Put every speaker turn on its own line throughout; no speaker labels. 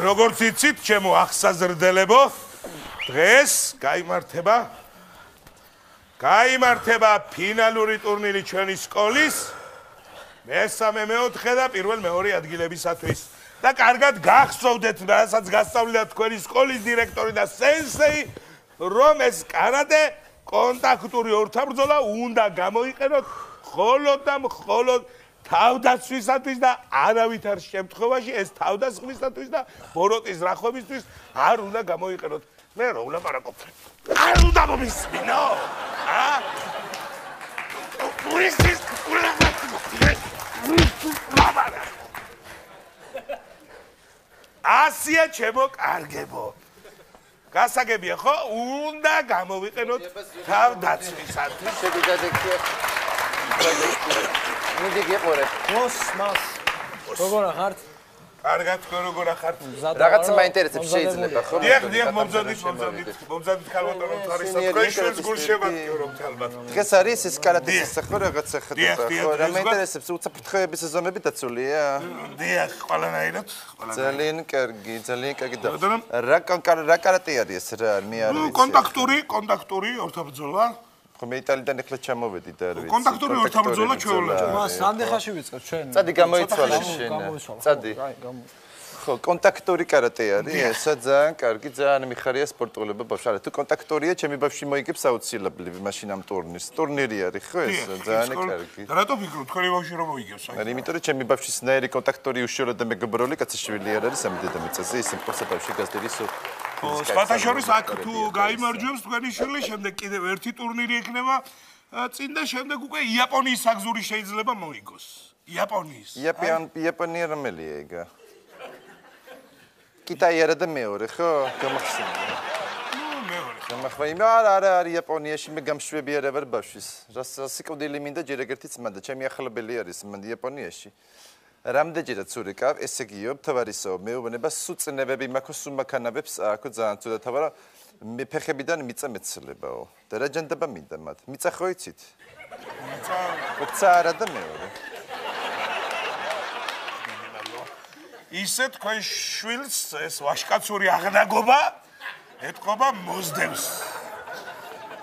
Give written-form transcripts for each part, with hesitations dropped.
როგორც იცით, ჩემო ახსაზრდელებო, დღეს გაიმართება ფინალური ტურნირი ჩვენი სკოლის მესამე, მეოთხე და პირველ-მეორე ადგილებისათვის. და კარგად გახსოვდეთ, რასაც გასწავლიდა თქვენი სკოლის დირექტორი და სენსეი, რომ ეს კარატე კონტაქტური ორთაბრძოლა უნდა გამოიყენოთ მხოლოდ და მხოლოდ თავდაცვისათვის და არავითარ შემთხვევაში ეს თავდასხმისათვის და ბოროტის რახვებისთვის არ უნდა გამოიყენოთ. მე რა ვლაპარაკობ? არ უნდა მომისმინო? ასია ჩემო კარგებო. გასაგებია ხო? უნდა გამოვიყენოთ თავდაცვისათვის.
მიდი გიყურებ.
მას. როგორ ხართ?
კარგად, როგორ ხართ?
რაღაცა მაინტერესებს შეიძლება ხო?
დიახ, მომზადით ქალბატონო თარისა თქვენ შვილს გულშემატკიო რომ თალბატ.
დღეს არის ეს კარატეს სახო რაღაცა ხდება ხო? რა მაინტერესებს უსაფრთხოების ზომები დაცულია?
დიახ, ყველანაირად.
ძალიან კარგი და რა კარატე არის ეს რა? მე არ ვიცი.
კონტაქტური ორთაბრძოლა.
მე იტალიიდან ეხლა ჩამოვედი და არ ვიცი.
კონტაქტური ორთაბრძოლა ჩვეულებრივ.
მას სანდეხაში ვიწყებ ჩვენ.
წადი გამოიცვალე შენ. წადი. ხო, კონტაქტური კარატე არის, ესა ძალიან კარგი, ძალიან მიხარია სპორტულობა ბავშვს. არა, თუ კონტაქტორია, ჩემი ბავშვი მოიგებს აუცილებლად მაშინ ამ ტურნირს. ტურნირი არის, ხო ეს? ძალიან კარგი.
რატო ფიქრობ, თქვენი ბავშვი რომ მოიგებს?
არა, იმიტომ რომ ჩემი ბავშვის ნაირი კონტაქტორი უშუალოდ და მეგობრული კაცაშვილი არ არის ამ დედამიწაზე, ის იმპოსა ბავშვი გაზდერის
სხვათა შორის აქ თუ გაიმარჯვებს თქვენი შვილი, შემდეგ კიდევ ერთი ტურნირი ექნება წინ და შემდეგ უკვე იაპონიის საგზური შეიძლება მოიგოს. იაპონიის.
იაპონია რომელია ეგა? კიტაი არა და მეორე, ხო? გამახსენე.
მეორე.
გამახსენე. არა, იაპონიაში მე გამშვები არა ვარ ბავშვის. რასიკოდილი მინდა ჯერ ეგერთი ძმა და ჩემი ახლობელი არის მან იაპონიაში. რამდენჯერაც ურეკავ, ესე იგივე თავარისო, მეუბნება სუწნებები მაქვს უმაქანაბებს აქ ძალიან ცუდად თავარა მე ფეხებიდან მიწა მეცლებაო. და რა ჯანდება მინდა მათ? მიწა ხო იცით? მიწა არა და მეორე.
ისე თქვენ შვილს ეს ვაშკაცური აღნაგობა ეთყობა მოსდევს.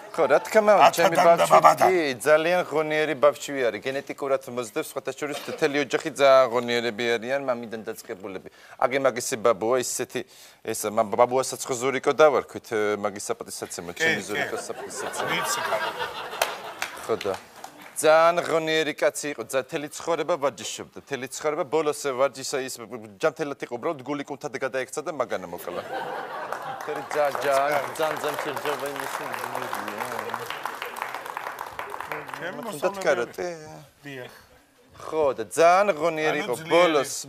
ხო, რა თქმა უნდა, ჩემი ბავშვი ძალიან ღონიერი ბავშვი არის, გენეტიკურად მოსდევს, სხვათა შორის მთელი ოჯახი ძალიან ღონიერები არიან, მამიდან დაწყებულები. აგე-მაგისი ბაბუა ისეთი ეს ბაბუასაც ხო ზურიკო დავარქვით, მაგის საპატისაცემო, ჩემი ზურიკო საპატისაცემო.
ვიცი ხარ.
ხო და ძალიან ღონიერი კაცი იყო, მთელი ცხოვრება ვარჯიშობდა, მთელი ცხოვრება ბოლოს ვარჯიშა ის ჯანმრთელად იყო, უბრალოდ გული კუნთად გადაექცა და მაგანა მოკლა. ძალიან შეიძლება იმისი. თუნდაც კარატე.
დიახ.
ხო და ძალიან ღონიერი იყო,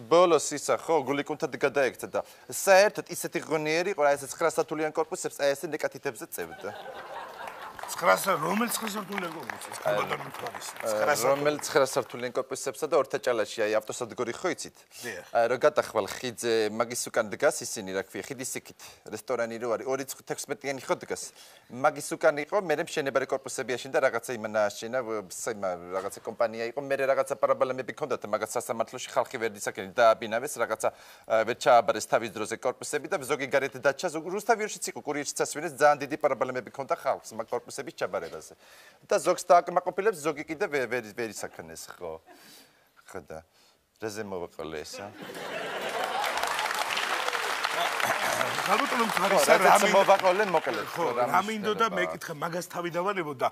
ბოლოს ისა ხო, გული კუნთად გადაექცა და საერთოდ ისეთი ღონიერი იყო, რა ეს 9 სართულიან კორპუსებს აი ესე ნეკათითებზე წევდა.
9 რომელ 9 სართულიან კორპუსებს? ქალბატონო მთვარის.
რომელ 9 სართულიან კორპუსებსა და ორთაჭალაში აი ავტოსადგური ხო იცით?
დიახ.
რო გადახვალ ხიდზე მაგის უკან დგას ისინი რა ქვია, ხიდის იქით რესტორანი რო არის 2.16-იანი ხო დგას. მაგის უკან იყო, მერე მშენებარე კორპუსები აშენდა რაღაცა იმანა აშენა, რაღაცა კომპანია იყო, მერე რაღაცა პრობლემები ჰქონდათ მაგას სასამართლოში ხალხი ვერ დისაკენი დააბინავეს, რაღაცა ვერ ჩააბარეს თავის დროზე კორპუსები და ზოგი გარეთ დაჩა, რუსთავიაშიც იყო, კურიერში წასვენეს, ძალიან დიდი პრობლემები ჰქონდა ხალხს მაგ კორპუსების ჩაბარებაზე. და ზოგს დააკმაყოფილებს, ზოგი კიდე ვერ ისაქნეს, ხო. ხო და რაზე მოვაყოლე ესა?
ქალბატონო მთვარისა რამე
მოვაყოლე მოკლედ.
რა მინდოდა მეკითხე მაგას თავი დავანებოდა.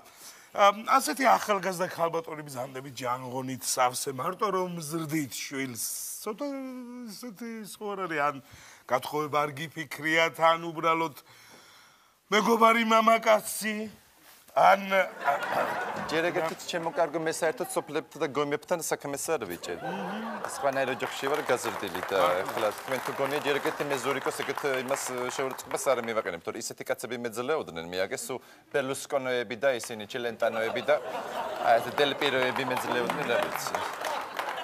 ასეთი ახალგაზრდა ქალბატონი ბრძანდებით ჯანღონით სავსე მარტო რომ მზრდით შვილს. ცოტა ისეთი სწორი ან გათხოვება არ გიფიქრიათ ან უბრალოდ მეგობარი მამაკაცი ან
ჯერ ეგეთით ჩემო კარგო მე საერთოდ სოფლებთან და გომებთან საქმეს არ ვიჭერ. სხვანაირ ოჯახში ვარ გაზრდილი და ახლა თქვენ თუ გონია ჯერ ეგეთი მე ზურიკოს ეგეთ იმას შეურწყებას არ მივაყენებ, თორე ისეთი კაცები მეძლეოდნენ მე აგე სულ ბერლუსკონოები და ისინი ჩელენტანოები და აი ეს დელპიროები მეძლეოდნენ რა ვიცი.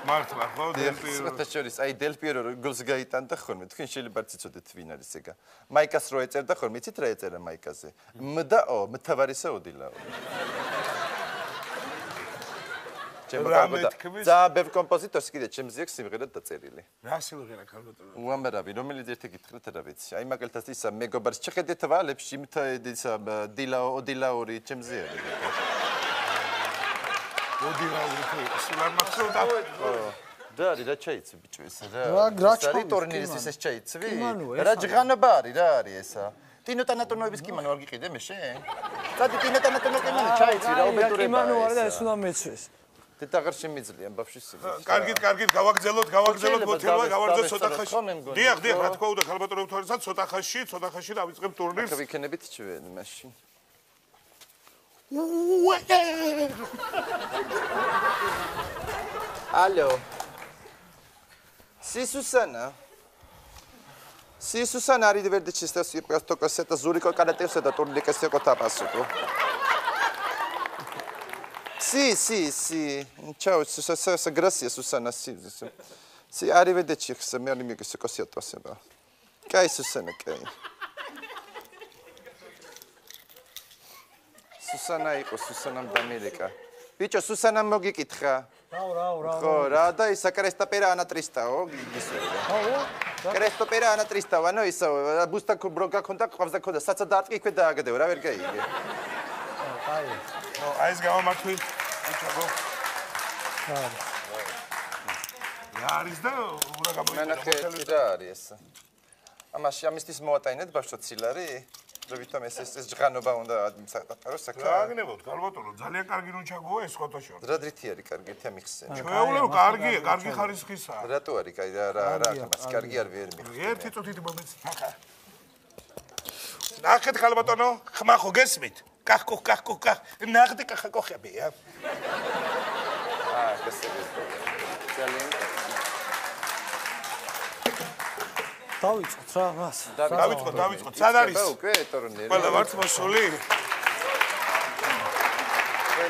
მართლა ხო დელპირო.
სხვათა შორის აი დელპირო გოლს გაიტანდა ხოლმე. თქვენ შეიძლება ციცოდეთ ვინ არის ეგა. მაიკას რო ეწერდა ხოლმე, იცით რა ეწერა მაიკაზე? მ და ო, მთავარისა ოდილაო. ძალიან ბევრ კომპოზიტორს კიდე ჩემზე აქვს სიმღერად დაწერილი.
რა სიმღერა ქალბატონო?
უამრავი, რომელიც ერთი კითხრით რა ვიცი. აი მაგალითად ისა მეგობარს შეხედეთ ვალებში იმით ისა დილაური ჩემზე არის.
დილაური სულარ მახსოვდა.
და რა ჩაიცი ბიჭო ესა რა ტურნირის ეს ჩაიცვი? რა ჯღანობა არის რა არის ესა? ტინო ტანატონოების კიმანო არ გიყიდე მე შენ? წადი ტინო ტანატონო კიმანო ჩაიცი რა უბედურება.
კიმანო არ და ეს უნდა მეცვეს.
დედაღარ შემიძლია ბავშვის სიმღერა.
კარგით, გავაგზელოთ, მოთელვა, გავარძოთ ცოტა ხანში. დიახ, რა თქმა უნდა, ქალბატონო თორესაც ცოტა ხანში დავიწყებ ტურნირს.
აქ ვიქნებით ჩვენ მაშინ. Алло. Сисусана ариведерчи стаси токасета Зурико каратевса да турника секо тапасуко. Си. Чао, Сусана, gracias, Susana, си. Си, ариведерчи, се мери ми секо сето себа. Кај Сусана, кај. Сусана იყო, Сусанამ დამირეკა. Ბიჭო, Сусанამ მოგიკითხა.
რა.
ხო, რა და ისა კრესტოპერა ანა 300-ო, გისურვება. კრესტოპერა ანა 300-ო, ანუ ისა ბუსტა ბროკა კონტა ყავს და ქონდა საცა დაარტყი იქვე დააგდეო, რა ვერ გაიგე.
აი.
აი ეს გამართვი. ბიჭო. რა არის და უნდა გამოიწვიოს.
რა არის ეს? ამისთვის მოატაინეთ ბავშვო ცილარი? რომ ვითომ ეს ჯღანობა უნდა საკათარო საქმე.
გააგნებოთ, ქალბატონო, ძალიან კარგი რუნჩაგოა ეს ფოტოშოპი.
რა დრითი არის კარგი, ეთია მიხსენ.
ჩვეულებრივ კარგია, კარგი ხარისხისაა.
რატო არის კაი რა ხმას კარგი არ ვერ მიხსენ.
ერთი წუთით მომეცით ახლა. ნახეთ ქალბატონო, ხმა ხო გესმით? კახ. ნახდე კახა კოხებია.
გასაგებია. ძალიან
დავიწყოთ რა მას.
დავიწყოთ. სად არის?
უკვე ტურნირი.
ყველა ვართ მოსული.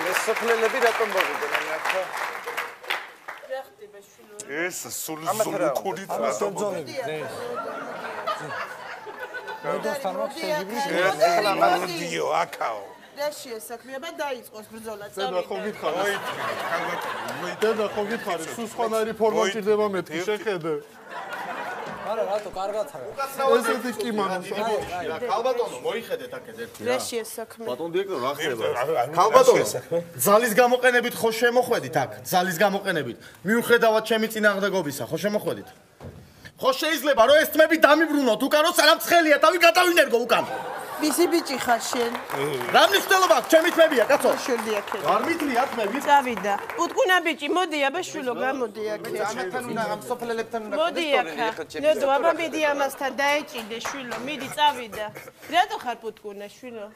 ეს სოფლელები რატომ მოვიდნენ ახლა?
ეს სულზულუკურით რატომ
მოდოსთან მაქვს ეჯიბრის
ახლა მანდიო აკაო.
რა შეესაქმეება დაიწყოს ბრძოლა
დედა
წავიდა.
ხო გითხარი? დედა ხო გითხარი? სულ სხვანაირი ფორმა ჭირდება მეთქი შეხედე.
არა რატო კარგად არა.
ესეთი კიმანო
ქალბატონო მოიხედეთ აქეთ ერთი
რა შეესაქმეება?
ბატონ დირექტორ რა ხდება? ქალბატონო ძალის გამოყენებით ხო შემოხვედით აქ? ძალის გამოყენებით. მიუხედავად ჩემი წინააღმდეგობისა, ხო შემოხვედით? ხო შეიძლება რომ ეს თმები დამიბრუნოთ უკან რომ სანამ ცხელია თავი გადავინერგო უკან.
ვისი ბიჭი ხარ შენ?
რა მნიშვნელობა აქვს ჩემი თმებია კაცო?
შორდი აქეთ.
არ მითლია თმები?
წავიდა. პუტკუნა ბიჭი, მოდი აბა შვილო, გამოდი აქეთ.
ამათთან უნდა ამ სოფლელებთან უნდა
მოდი აქ. ნოდო აბა მიდი ამასთან დაეჭიდე შვილო, მიდი წავიდა. რატო ხარ პუტკუნა შვილო?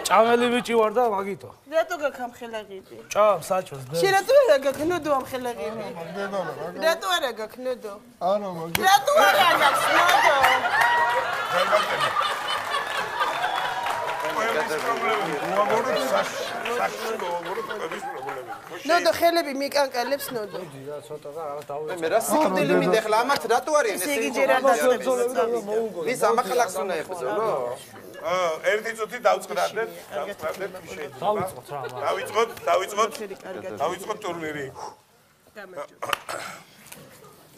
ჭამელი ბიჭი ვარ და მაგითო.
რატო გაქამხელაღიდი?
ჭამ საჭოს და.
შენ რატო არა გაქნოდო ამხელაღიდი? რატო არა გაქნოდო?
არა მაგ
რატო არა გაქნოდო? ნოდო ხელები მიკანკალებს ნოდო.
რა ცოტა რა დავიწყე.
მე რა სიკვდილი მინდა ახლა ამათ რატო არის ეს?
იგი ჯერ არ დაწყებია.
ვის ამახალახს უნდა ეხბძოლო?
ერთი წუთი დავწყდარდეთ.
დავიწყოთ რა
დავიწყოთ ტურნირი.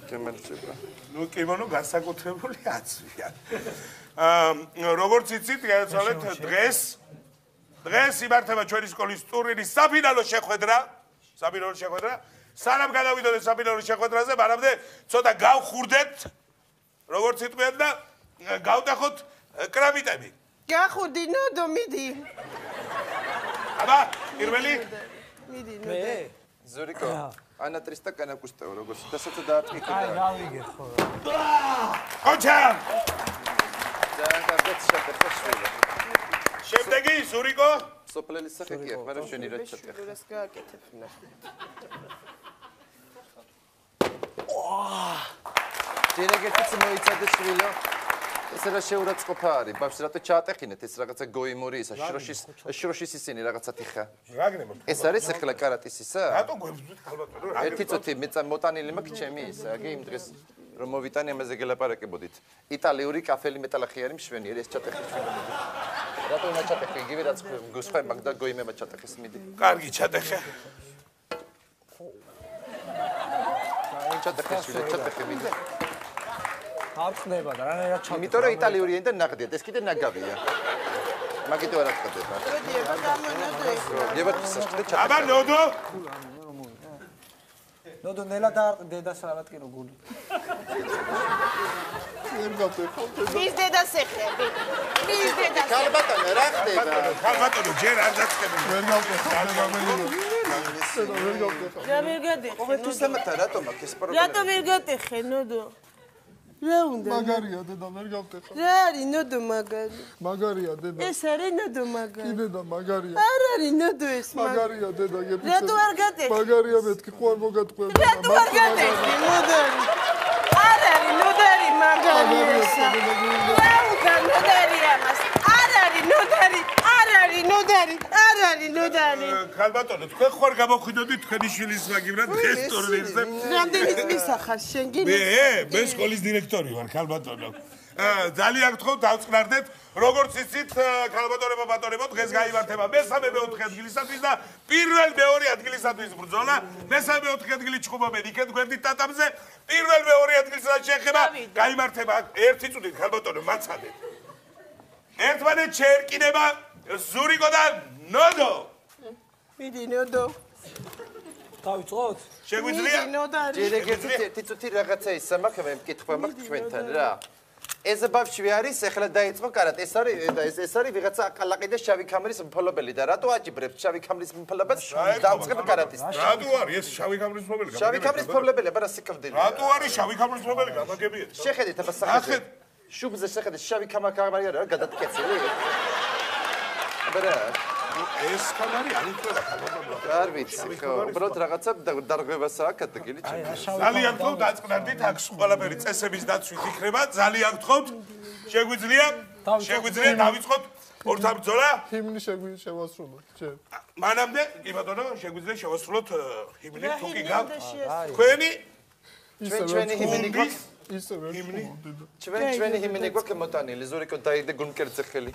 გამარჯობა.
ნუ კიმონო განსაკუთრებული აცვია. როგორც იცით, გადაცვალეთ დღეს იმართება ჩვენი სკოლის ტურნირის საფინალო შეხვედრა. სანამ გადავიდოდეთ საფინალო შეხვედრაზე, მანამდე ცოტა გავხურდეთ, როგორც იტყვიან და გავტეხოთ კრამიტები.
გახურდი ნოდო მიდი.
აბა, პირველი
მიდი
მე
ნოდო.
ზურიკო, ანა 300 განაკუშტეო, როგორც დასაცა დაარტყი.
აი გავიგე ხო.
ხოჩა!
ძალიან კარგად შეგეცეშვილო.
შემდეგი ზურიკო.
სოფლელის სახეკი აქვს, მაგრამ შენი რა ჩატეხა.
შვილოს გააკეთებ ნახე.
დირეგენტიც მოიცადე შვილო. ეს რა შეურაცხყოფა არის? ბავშვს რატო ჩაატეხინეთ ეს რაღაცა გოიმური ისა შროშის ისინი რაღაცა თიხა.
რაგნებო.
ეს არის ახლა კარატის ისა?
რატო გვებძვით ქალბატონო?
ერთი წუთი მოტანილი მაქვს ჩემი ისა, აგი იმ დღეს რომ მოვიტანი ამაზე გელაპარაკებოდით. იტალიური კაფელი მეტალახიარი მშვენიერი ეს ჩატეხი შვილო. რატო უნდა ჩატეხი? იგივე რაც გუსხა მაგ და გოიმება ჩატეხის მიდი.
კარგი ჩატეხე.
ჩატეხე შვილე, ჩატეხე მინდა.
არ ხდება და რანაირად ჩავ.
იმიტომ რომ იტალიური ენიდან ნაღდია, ეს კიდე ნაგავია. მაგითო არ ხდება. დებათ სასწრაფოდ ჩატეხე.
აბა ნოდო
ნოდო ნელა და დედას არატკირო გული.
ვერ გავტეხავ.
მის დედას ეხები. მის დედას.
ქალბატონო რა ხდება?
ხალბატონო ჯერ არ დაწყები
ვერ გავტეხავ. ვერ გავტეხავ.
რა ვერ გადიხე?
ყოველთვის ამათა რატომ აქ ეს პრობლემა?
რატო ვერ გადიხე ნოდო? რა უნდა?
მაგარია დედა ვერ გავტეხავ.
რა არის ნოდო მაგარი?
მაგარია დედა.
ეს არის ნოდო მაგარი.
დედა მაგარია.
არ არის ნოდო ეს
მაგარია დედა გეფიცე.
რატო არ გადიხე?
მაგარია მეთქი ხო არ მოგატყვე.
რატო არ გადიხე? ნოდარი. არ არის ნოდარი მაგარი ესა. რა უნდა ნოდარი ამას? არ არის ნოდარი. არ არის ნოდარი. არ არის ნოდარი.
ხალბატონო თქვენ ხوار გამოხვიდოდით თქვენი შვილის მაგივრად დღეს ტურნირზე
რამდენი წლის ახარ შენ გინდა?
მე სკოლის დირექტორი ვარ ხალბატონო ძალიან გთხოვთ დავწყნარდეთ როგორც იცით ხალბატონებო ბატონებო დღეს გაიმართება მესამე მეოთხე ადგილისათვის და პირველ მეორე ადგილისათვის ბრძოლა მესამე მეოთხე ადგილი ჩხუბობენ იქეთ გვერდით ტატამზე პირველ მეორე ადგილსაც შეეხება გაიმართება ერთი წუთით ხალბატონო მაცადეთ ერთმანეთს შეერკინება ზურიკო და ნოდო
მიდი ნოდო
დავიწყოთ?
შეგვიძლია
ნოდარი.
ჯერ ერთი წუთი რაღაცა ისა მაქვს მე მკითხვა მაქვს ჩვენთან რა ეს ბავშვი არის ახლა დაიწყო კარატე ეს არის ვიღაცა ყალაყი და შავი ქამრის მფლობელი და რატო აჭიბრებს შავი ქამრის მფლობელს დავწყებ კარატის
რატო არის ეს შავი ქამრის მფლობელი
შავი ქამრის მფლობელი აბა რა სიკვდილი
რატო არის შავი ქამრის მფლობელი გამაგებიეთ
შეხედეთ აბა სახე შუბზე შეხედეთ შავი ქამარი არა გადატკეცილი აბა რა
ეს ქამარი არ იწვევა ხალბატონო
არ ვიცი ხო უბრალოდ რაღაცა დარღვევასაა კატეგილი ჩემი
ძალიან გთხოვთ დაწყნარდით აქ ყველაფერი წესების დაცვით იქნება ძალიან გთხოვთ შეგვიძლია დავიწყოთ ორთა ბრძოლა
ჰიმნი შევასრულოთ ჯერ
მანამდე კი ბატონო შეგვიძლია შევასრულოთ ჰიმნი თუ კი გაქვთ თქვენი
ჩვენი ჰიმნი გვაქვს
ისე ვერ
ჰიმნი
ჩვენი ჰიმნი გვაქვს მოტანილი ზურიკო დაიდე გუნკერძე ხელი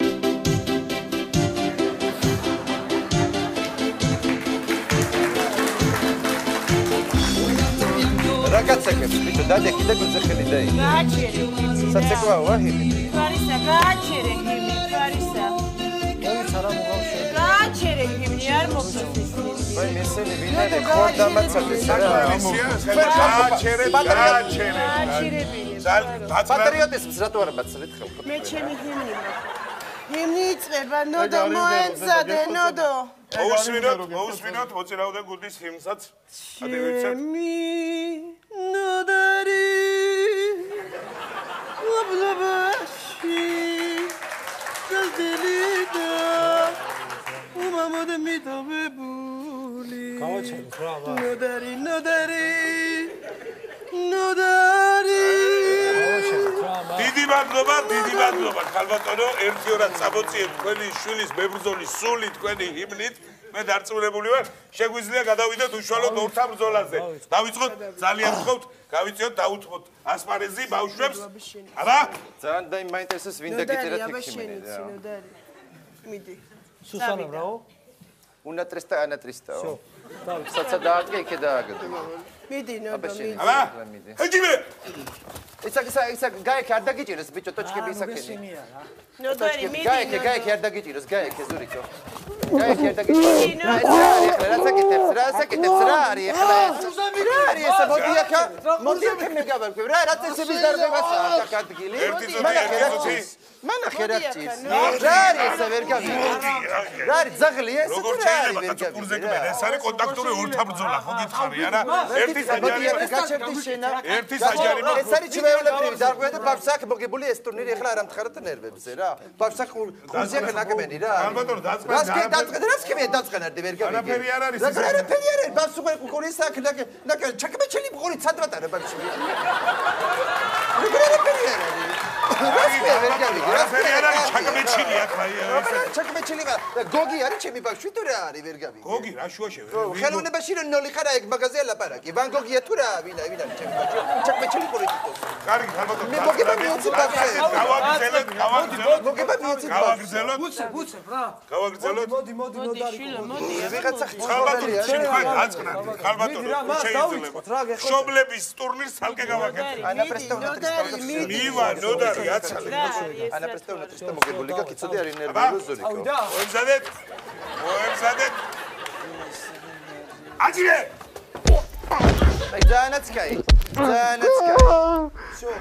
რაკაცაკებს ბიჭო დადექი და გუნზე ხელი დაი
გააჩერე.
საცეკვაოა ჰიმნი
თვარისა გააჩერე ჰიმნი თვარისა.
მოიც არა მოგავშე.
გააჩერე ჰიმნი არ მოგწოდდეს.
ვაი მესენი ვინარე ხო დამაცადეს რა
გააჩერე
გააჩერებინე.
პატრიოტიზმს რატო არ მაცლეთ ხელს
მე ჩემი ჰიმნი მაქვს. ჰიმნი იწყება ნოდო მოენზადე ნოდო.
მოусმინოთ მოწინააღმდეგე გუნდის ჰიმნსაც ადევიცეთ
ნოდარი უბლაბაში გაზდელიდა უმამოდ მიდობებული
გავაჩერეთ რა აბა
ნოდარი ნოდარი
დიდი მადლობა ხალბატონო ერთი ორად წამოწიეთ თქვენი შვილის მებრძოლის სული თქვენი ჰიმნით მე დარწმუნებული ვარ შეგვიძლია გადავიდეთ უშუალოდ ორთა ბრძოლაზე დავიწყოთ ძალიან გთხოვთ გავიწიოთ დაუთმოთ ასპარეზი ბავშვებს აბა
ძალიან მაინტერესებს ვინ დაგიწერა
აბა
თქიმენი
შენი
რა
ნოდარი მიდი
სუსანა ბრაო
უნატრესტა ანატრესტაო საცა დააწყე იქე დააგდო
მიდი ნოდო მიდი
აბა ეჯიმე
ისა გაიქე არ დაგიჭიროს ბიჭო ტოჩკები ისაკენი
ნოდარი მიდი
გაიქე არ დაგიჭიროს გაიქე ზურიკო გაიქე არ დაგიჭიროს რა საკეთებს რა არის ახლა რა არის ეს მოდი აქ მე გავარკვევ რა წესების დარღვევასაა აქ ადგილი მანახე რა ჭირს რა არის ეს ვერ გავიგე რა არის ძაღლია ეს
როგორ შეიძლება კაცო კურზე კმენ ეს არის კონტაქტური ორთა ბრძოლა ხო გითხარი არა ერთი საჯარი
გაჩერდი შენა
ერთი საჯარი
ეს არის ჩვეულებრივი დარღვევა და ბავშვს მოგებული ეს ტურნირი ახლა არ ამთხარეთ ნერვებზე რა ბავშვს ხურზე ნაკმენი რა
ხალბატონო დაწყენ
რას კი დაწყენარდი ვერ გავიგე
არაფერი არ არის
არაფერი არ არის ბავშვს უყურის აქ ნაკ ჩაკმეჩელი მყური ცადვატარა ბავშვი არაფერი არ არის რას ვერ გავიგე რას ვერ არის
ჩაკმეჩილი აქ აი
ჩაკმეჩილი ხარ გოგი არის ჩემი ბავშვი თუ რა არის ვერ გავიგე
გოგი რა შუაში
ხელოვნებაში რომ ნოლი ხარ ეგ მაღაზია ლაპარაკი ვან გოგია თუ რა ვინ არის ჩემი ბავშვი ჩაკმეჩილი პოლიტიკოსი
კარგი ხალბატონო
მე მოგება მიოცებ ბავშვი
გავაგრძელოთ
მოგება მიოცებ
გავაგრძელოთ
უცებ რა
გავაგრძელოთ
მოდი
შვილო მოდი
ვიღაცა
ხალბატონო ჩემი აწყნარი ხალბატონო
შეიძლება
შობლების ტურნირს თალკე გავაკეთე
ანა პრესტეუნა
მივა ნოდარი აცალე
ანა პრესტეუნა ტრისტა მოგებული გაკიცოდი არის ნერვიოზული ზურიკო
მოემზადეთ მოემზადეთ აჭირე
აი ძანაც კაი შო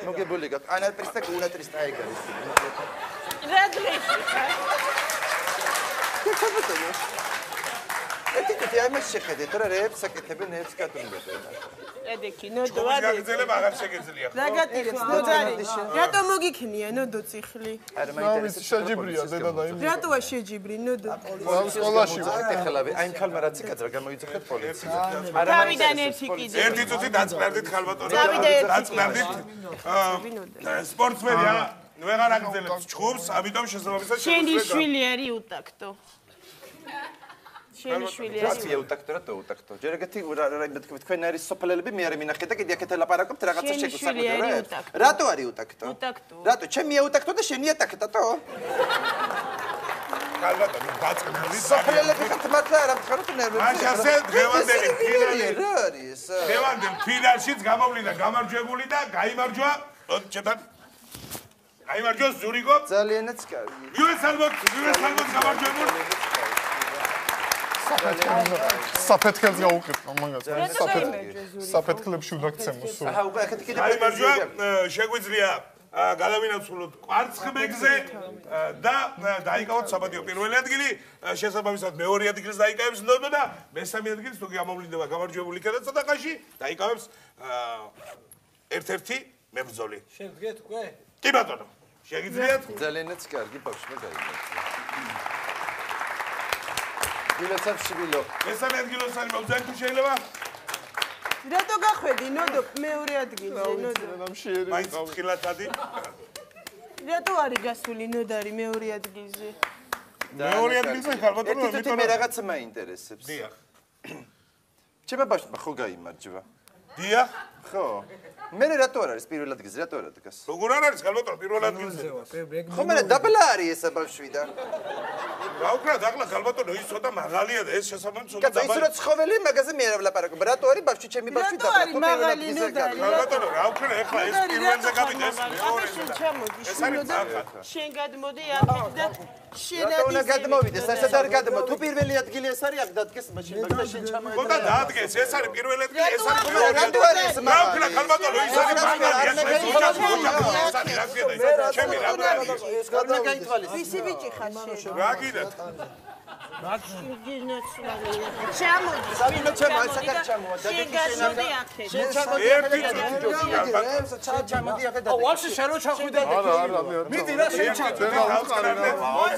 მოგებული გაკ ანა პრესტა კუნა ტრისტა ეგ არის
რა დღეს
ეთიკეტი აი მას შეხედეთ რა რეებს საკეთებენ ნებს კატრუნგებს
ედექი ნოდო
ჩუბის გაგრძელება აღარ შეგეძლია
რა გატირებს ნოდარი რატო მოგიქნია ნოდო ციხლი
არა მაინტერესებს
შეჯიბრია დედა და იმ
რატოა შეჯიბრი ნოდო
სკოლაში
ეხლავე აი ხალმა რაც იკაძრა გამოიძახეთ პოლიცია
თავიდან ერთი კიდე
ერთი წუთი დაწყნარდით ხალბატონო
დავიდე ერთი
დაწყნარდით სპორტსმენი არა ვეღარ აგრძელებს ჩხუბს ამიტომ შესაბამისად
შენი შვილი არის უტაქტო შენი შვილი არის
რაცია უტაქტო რა უტაქტო ჯერ ეგეთი რაიმე თქვენ არის სოფლელები მე არ მინახეთ და კიდე აქეთ ლაპარაკობთ რაღაცა შეგუსაკუთრებთ რა რატო არის უტაქტო რატო ჩემია უტაქტო და შენია ტაქტო
ხალბატონო დაწყნარდით
სოფლელები ხართ მართლა არ ამხაროთ ნერვები
მაშასე დღევანდელი ფინალი
რა არის
დღევანდელ ფინალშიც გამოვლინდა გამარჯვებული და გაიმარჯვა ჩემთან გაიმარჯვა ზურიკო
ძალიანაც კარგი
იუეს ალბათ გამარჯვებული
საფეთქელს გაუკეთო მაგას საფეთქლებში უნდა გცემო სულ
აჰა უკვე ახეთ კიდე
გაიმარჯვა შეგვიძლია გადავინაცვლოთ კვარცხლბეკზე და დაიკავოთ საბადიო პირველი ადგილი შესაბამისად მეორე ადგილს დაიკავებს ნოდო და მესამე ადგილს თუ გამოვლინდება გამარჯვებული იქნება ცოტახაში დაიკავებს ერთ-ერთი მებრძოლი
შევდგეთ უკვე
კი ბატონო შეგიძლიათ
ძალიანაც კარგი ბავშვი გაიმარჯვა დილაცავ შვილო
მესამე ადგილს არის მოვძალი თუ შეიძლება
რატო გახვედი ნოდო მეორე ადგილზე ნოდო
მაინც ხილად ადი
რატო არის გასული ნოდარი მეორე ადგილზე
მეორე ადგილზე ხალბატონო
მე რაღაც მაინტერესებს
დიახ
ჩემო ბავშვი ხო გაიმარჯვა
დიახ
ხო მე რატო არ არის პირველ ადგილზე რატო არ დგას
როგორ არ არის ხალბატონო პირველ ადგილზე
ხო მე დაბლა არის ეს ბავშვი და
რა უკრა დაღლა ხალბატონო ის ცოტა მაღალია და ეს შესაბამისად ცოტა
კაცო ის რო ცხოველი მაგაზე მე არ ვლაპარაკობ რატო არის ბავშვი ჩემი ბავშვი
რატო არის მაღალი ნოდარი
ხალბატონო რა უკრა ეხლა ეს პირველზე გავიდა ეს მეორე
შენ ჩამოდი
ეს არის
შენ შენ გადმოდი აქეთ და შენ
რატო უნდა გადმოვიდეს ასეთ არ გადმო თუ პირველი ადგილი ეს არის აქ დადგეს მაშინ მაგდა შენ ჩამოედა
ხოდა დაადგეს ეს არის პირველი ადგილი ეს არის
რატო არის ეს
რა უკრა ხალბატონო ის არის მაღალი ეს ოჯახი ეს არის რა გიოდა ჩემი რა
ეს გარდა გაითვალის
ვისი ბიჭი ხარ შენ
რა გიდათ
ჩამოდი
სამი ჩემო ეს აქ ჩამოვა და
შენ გადმოდი აქეთ
შენ ჩამოდი
ერთი წუთი
ჩამოდი აქ და
ვაფშე შენ რო ჩახვიდე
არა
მიდი რა შენ ჩახვიდე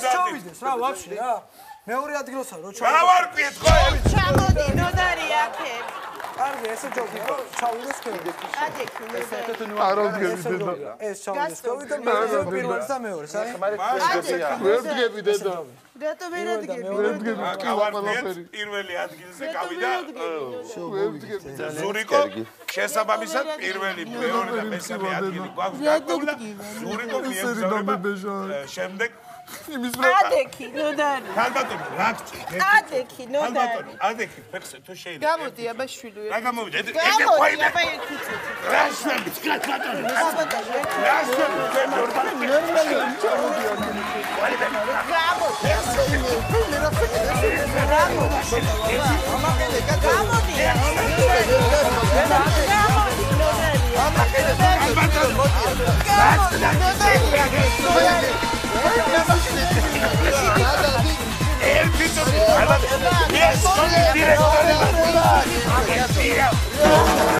ჩავიდეს რა ვაფშე რა მეორე ადგილოსა რო
რა ვარ ყვიეთ ხო
ჩამოდი ნოდარი აქეთ
კარგი ესე ჯობი ჩავიდეს კიდე
ადექი ნოდარი
არ ვდგები დედა
ეს ჩავიდეს და მეორე პირველს და მეორეს აი
ვერ ვდგები დედა
რატო ვერ ადგები
პირველი ადგილზე გავიდა
ვერ ვდგები
ზურიკო შესაბამისად პირველი მეორე და მესამე ადგილი გვაქვს გაკვირდა ზურიკო მიემგზავრება შემდეგ
იმის
ადექი ნოდარი
ხალბატონო რა გჭირ
ადექი ნოდარი
ადექი ფეხზე თუ შეიძლება
გამოდი აბა შვილი
რა გამოვიდა ეგ
გამოდი
ყოიმე
აბა ერთი წუთი
რა შვები ხალბატონო რა შვები
გამოდი